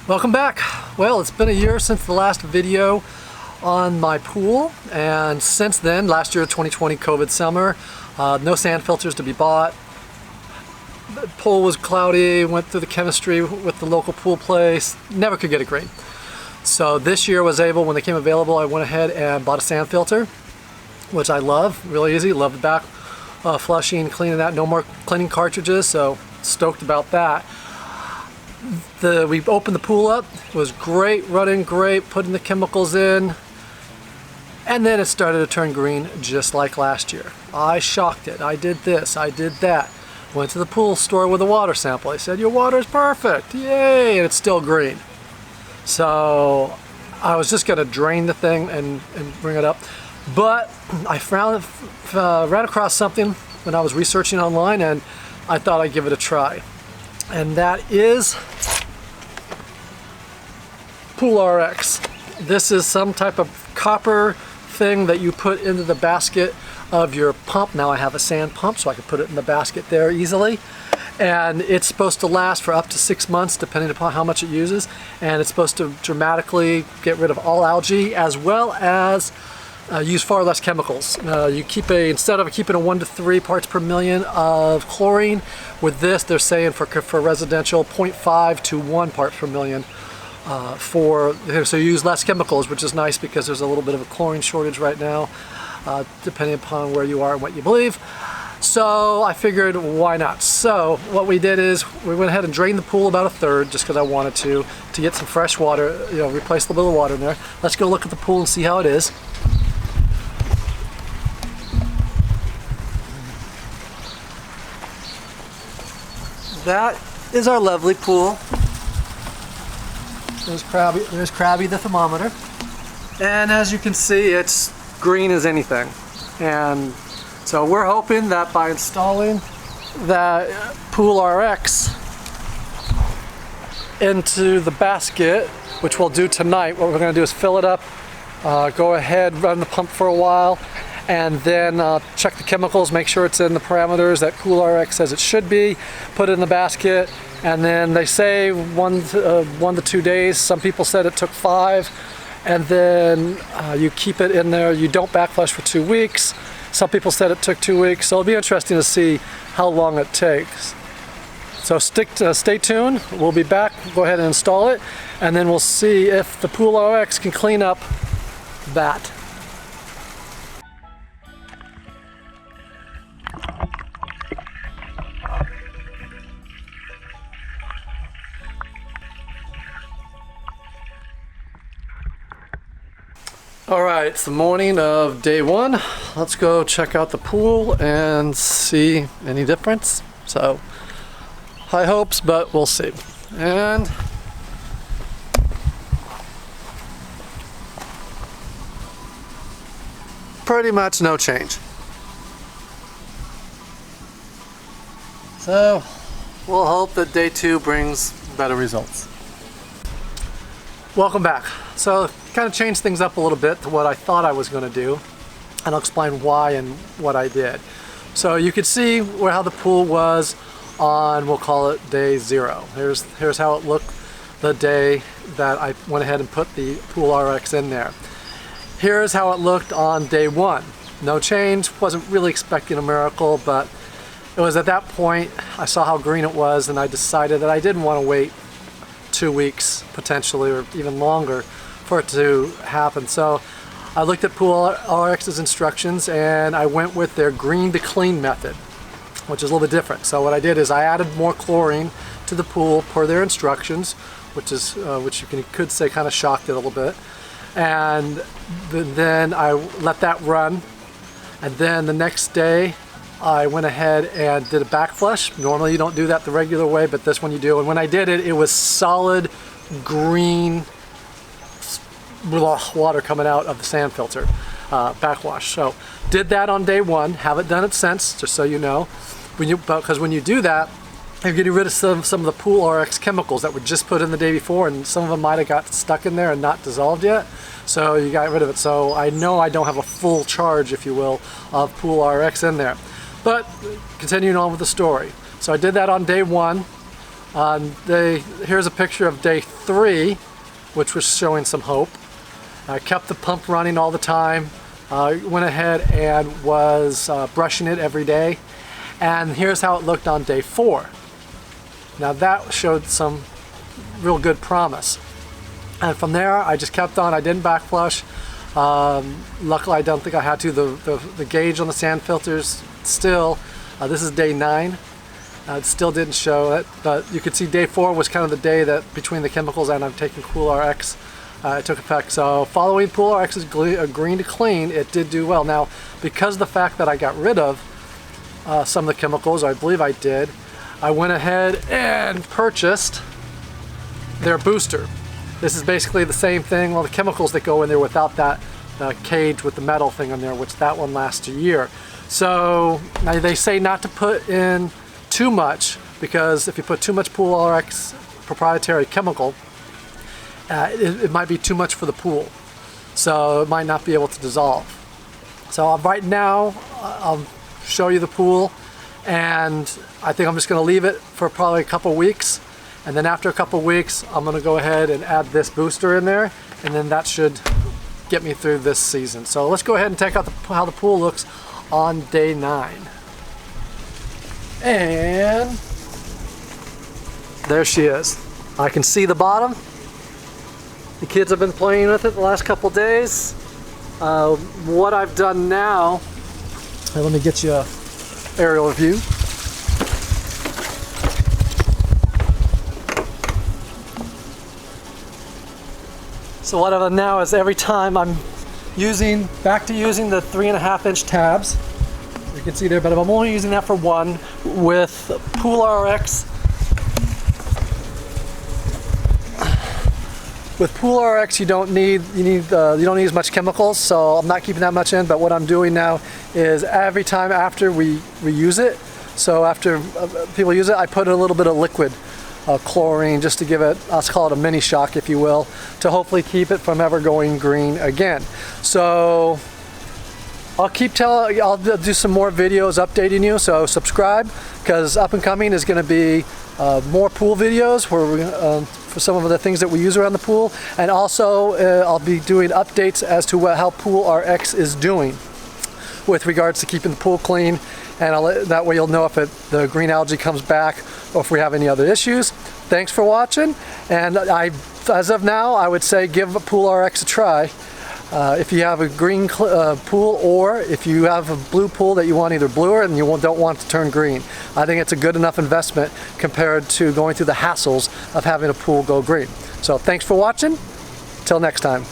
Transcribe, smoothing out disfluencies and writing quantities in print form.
Welcome back. Well, it's been a year since the last video on my pool, and since then, last year 2020 COVID summer, no sand filters to be bought. The pool was cloudy, went through the chemistry with the local pool place, never could get it great. So this year was able, when they came available, I went ahead and bought a sand filter, which I love, really easy, love the back flushing, cleaning that, no more cleaning cartridges, so stoked about that. We opened the pool up, it was great, running great, putting the chemicals in, and then it started to turn green just like last year. I shocked it, I did this, I did that. Went to the pool store with a water sample. I said, your water is perfect, yay, and it's still green. So I was just gonna drain the thing and bring it up. But I ran across something when I was researching online, and I thought I'd give it a try. And that is PoolRx. This is some type of copper thing that you put into the basket of your pump. Now I have a sand pump, so I can put it in the basket there easily. And it's supposed to last for up to 6 months, depending upon how much it uses. And it's supposed to dramatically get rid of all algae, as well as use far less chemicals. You keep instead of keeping a 1 to 3 parts per million of chlorine, with this they're saying for residential 0.5 to 1 part per million. So you use less chemicals, which is nice because there's a little bit of a chlorine shortage right now, depending upon where you are and what you believe. So I figured, why not? So what we did is we went ahead and drained the pool about 1/3, just because I wanted to get some fresh water, replace a little bit of water in there. Let's go look at the pool and see how it is. That is our lovely pool. There's Krabby the thermometer. And as you can see, it's green as anything. And so we're hoping that by installing that PoolRx into the basket, which we'll do tonight, what we're going to do is fill it up, go ahead, run the pump for a while, and then check the chemicals, make sure it's in the parameters that PoolRx says it should be, put it in the basket, and then they say 1 to 2 days. Some people said it took 5, and then you keep it in there. You don't backflush for 2 weeks. Some people said it took 2 weeks, so it'll be interesting to see how long it takes. So stay tuned. We'll be back. Go ahead and install it, and then we'll see if the PoolRx can clean up that. All right, it's the morning of day 1. Let's go check out the pool and see any difference. So, high hopes, but we'll see. And pretty much no change. So, we'll hope that day 2 brings better results. Welcome back. So, kind of changed things up a little bit to what I thought I was going to do, and I'll explain why and what I did. So you could see how the pool was on, we'll call it day 0. Here's how it looked the day that I went ahead and put the PoolRx in there. Here's how it looked on day 1. No change, wasn't really expecting a miracle, but it was at that point I saw how green it was, and I decided that I didn't want to wait 2 weeks potentially, or even longer, for it to happen. So I looked at PoolRx's instructions, and I went with their green to clean method, which is a little bit different. So what I did is I added more chlorine to the pool per their instructions, which you could say kind of shocked it a little bit. And then I let that run, and then the next day I went ahead and did a backflush. Normally you don't do that the regular way, but this one you do. And when I did it, it was solid green water coming out of the sand filter backwash. So did that on day 1. Haven't done it since, just so you know. Because when you do that, you're getting rid of some of the PoolRx chemicals that were just put in the day before, and some of them might have got stuck in there and not dissolved yet. So you got rid of it. So I know I don't have a full charge, if you will, of PoolRx in there. But continuing on with the story. So I did that on day 1. Here's a picture of day 3, which was showing some hope. I kept the pump running all the time. Went ahead and was brushing it every day. And here's how it looked on day 4. Now that showed some real good promise. And from there, I just kept on. I didn't back flush. Luckily, I don't think I had to. The gauge on the sand filters still, this is day 9. It still didn't show it, but you could see day 4 was kind of the day that between the chemicals and I'm taking PoolRx, it took effect. So following PoolRx's green to clean, it did do well. Now, because of the fact that I got rid of some of the chemicals, or I believe I did, I went ahead and purchased their booster. This is basically the same thing, well, the chemicals that go in there without that cage with the metal thing on there, which that one lasts a year. So now they say not to put in too much, because if you put too much PoolRx proprietary chemical, it might be too much for the pool. So it might not be able to dissolve. So right now, I'll show you the pool, and I think I'm just gonna leave it for probably a couple weeks. And then after a couple weeks, I'm gonna go ahead and add this booster in there, and then that should get me through this season. So let's go ahead and check out how the pool looks on day 9. And there she is. I can see the bottom. The kids have been playing with it the last couple days. What I've done now, let me get you an aerial view. So what I've done now is every time I'm back to using the 3.5-inch tabs. You can see there, but I'm only using that for one. With PoolRx, you don't need as much chemicals, so I'm not keeping that much in. But what I'm doing now is every time after we reuse it, so after people use it, I put a little bit of liquid chlorine just to give it, let's call it a mini shock, if you will, to hopefully keep it from ever going green again. So I'll do some more videos updating you, so subscribe, because up and coming is going to be more pool videos where for some of the things that we use around the pool, and also I'll be doing updates as to how PoolRx is doing with regards to keeping the pool clean, and that way you'll know if the green algae comes back or if we have any other issues. Thanks for watching, and as of now, I would say give PoolRx a try. If you have a green pool, or if you have a blue pool that you want either bluer and you don't want to turn green, I think it's a good enough investment compared to going through the hassles of having a pool go green. So thanks for watching. Till next time.